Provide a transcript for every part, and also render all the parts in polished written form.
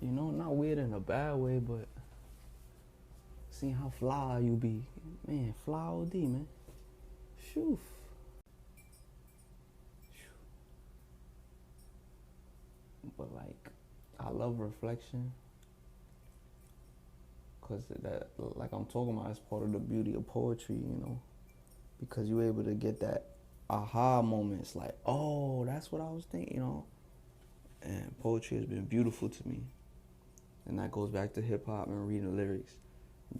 You know, not weird in a bad way, but seeing how fly you be. Man, fly OD, man. Shoo. But like, I love reflection, cause that, like I'm talking about, is part of the beauty of poetry, you know, because you're able to get that aha moments, like, oh, that's what I was thinking, you know. And poetry has been beautiful to me, and that goes back to hip hop and reading the lyrics,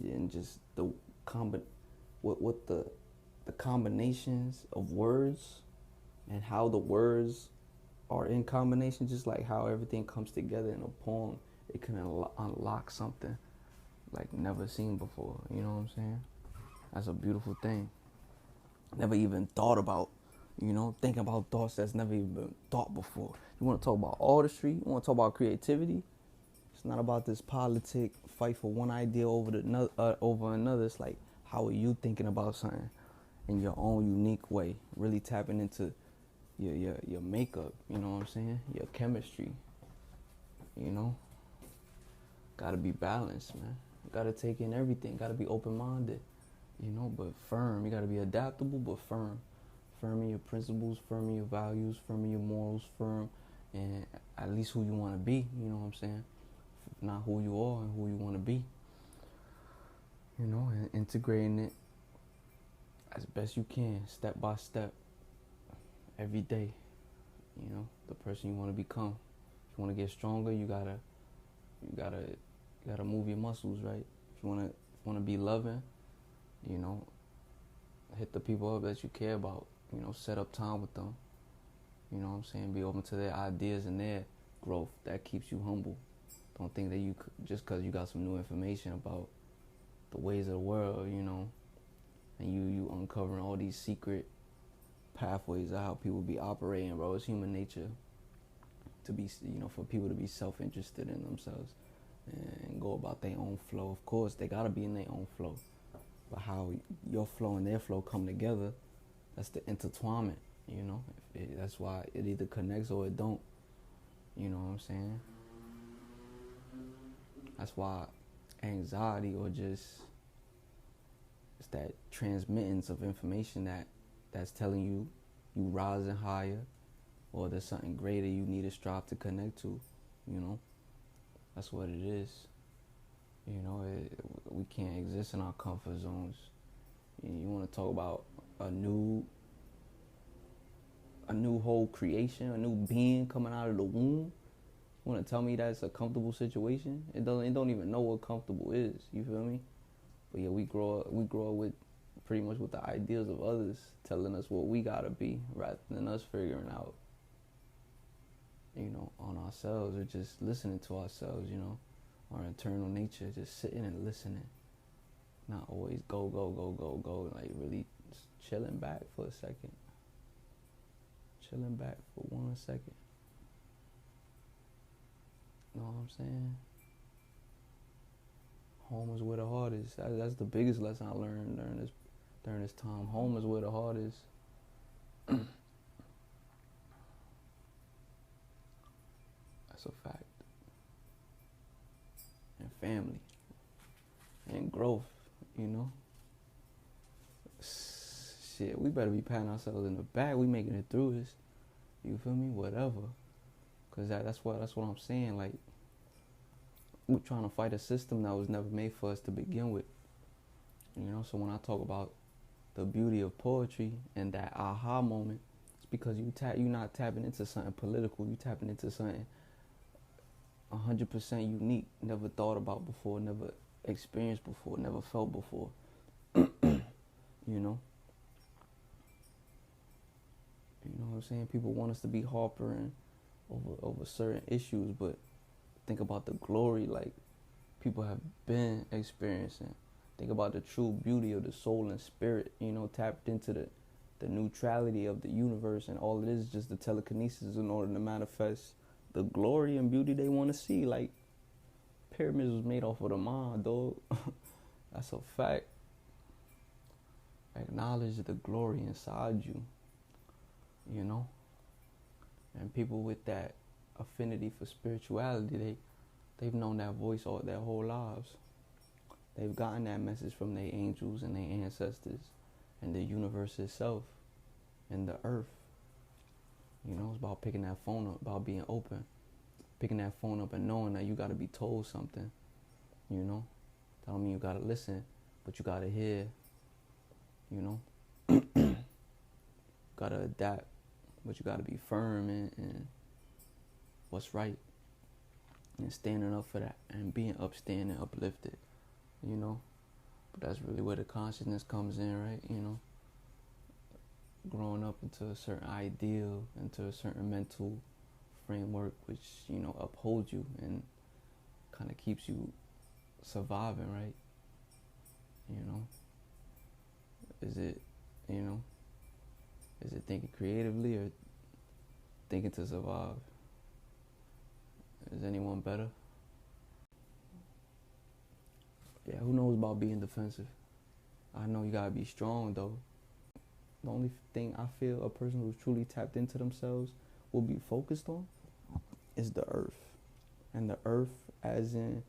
and just the what the combinations of words, and how the words are in combination, just like how everything comes together in a poem. It can unlock something like never seen before. You know what I'm saying? That's a beautiful thing. Never even thought about, you know, thinking about thoughts that's never even been thought before. You want to talk about artistry? You want to talk about creativity? It's not about this politic fight for one idea over another. It's like, how are you thinking about something in your own unique way? Really tapping into your makeup. You know what I'm saying? Your chemistry. You know, gotta be balanced, man. Gotta take in everything. Gotta be open-minded. You know, but firm. You gotta be adaptable, but firm. Firm in your principles, firm in your values, firm in your morals, firm and at least who you want to be. You know what I'm saying? Not who you are and who you want to be. You know, and integrating it as best you can, step by step, every day. You know, the person you want to become. If you want to get stronger, you gotta move your muscles, right? If you wanna be loving, you know, hit the people up that you care about. You know, set up time with them. You know what I'm saying? Be open to their ideas and their growth. That keeps you humble. Don't think that you just because you got some new information about the ways of the world, you know, and you uncovering all these secret pathways of how people be operating, bro. It's human nature to be, you know, for people to be self-interested in themselves and go about their own flow. Of course, they gotta be in their own flow, but how your flow and their flow come together, that's the intertwinement, you know. That's why it either connects or it don't. You know what I'm saying? That's why anxiety, or just it's that transmittance of information that's telling you rising higher, or there's something greater you need to strive to connect to. You know, that's what it is. You know, we can't exist in our comfort zones. You want to talk about a new whole creation, a new being coming out of the womb? You want to tell me that's a comfortable situation? It don't even know what comfortable is. You feel me? But yeah, we grow up with pretty much with the ideas of others telling us what we gotta be, rather than us figuring out, you know, on ourselves, or just listening to ourselves. You know, our internal nature, just sitting and listening, not always go, like really just chilling back for a second. Chilling back for 1 second. Know what I'm saying? Home is where the heart is. That's the biggest lesson I learned during this time. Home is where the heart is. That's a fact. And family. And growth, you know? Shit, we better be patting ourselves in the back. We making it through this. You feel me? Whatever. Cause that's what I'm saying. Like, we're trying to fight a system that was never made for us to begin with. You know, so when I talk about the beauty of poetry and that aha moment, it's because you're not tapping into something political. You tapping into something 100% unique, never thought about before, never experienced before, never felt before. You know? You know what I'm saying? People want us to be harping over certain issues, but think about the glory like people have been experiencing. Think about the true beauty of the soul and spirit, you know, tapped into the neutrality of the universe, and all it is just the telekinesis in order to manifest the glory and beauty they want to see. Like, pyramids was made off of the mind, dog. That's a fact. Acknowledge the glory inside you, you know. And people with that affinity for spirituality, They've known that voice all their whole lives. They've gotten that message from their angels and their ancestors and the universe itself and the earth. You know, it's about picking that phone up, about being open. Picking that phone up and knowing that you got to be told something, you know. That don't mean you got to listen, but you got to hear, you know. Got to adapt, but you got to be firm in what's right and standing up for that and being upstanding, uplifted, you know. But that's really where the consciousness comes in, right, you know. Growing up into a certain ideal, into a certain mental framework which, you know, upholds you and kind of keeps you surviving, right? You know, is it, you know, is it thinking creatively or thinking to survive? Is anyone better? Yeah, who knows about being defensive? I know you gotta be strong though. The only thing I feel a person who's truly tapped into themselves will be focused on is the earth. And the earth as in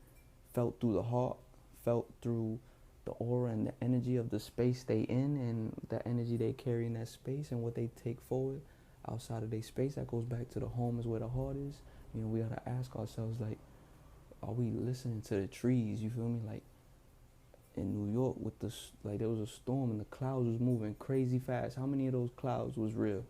felt through the heart, felt through the aura and the energy of the space they in and the energy they carry in that space and what they take forward outside of their space. That goes back to the home is where the heart is. You know, we gotta ask ourselves, like, are we listening to the trees? You feel me? Like in New York with the, like there was a storm and the clouds was moving crazy fast. How many of those clouds was real?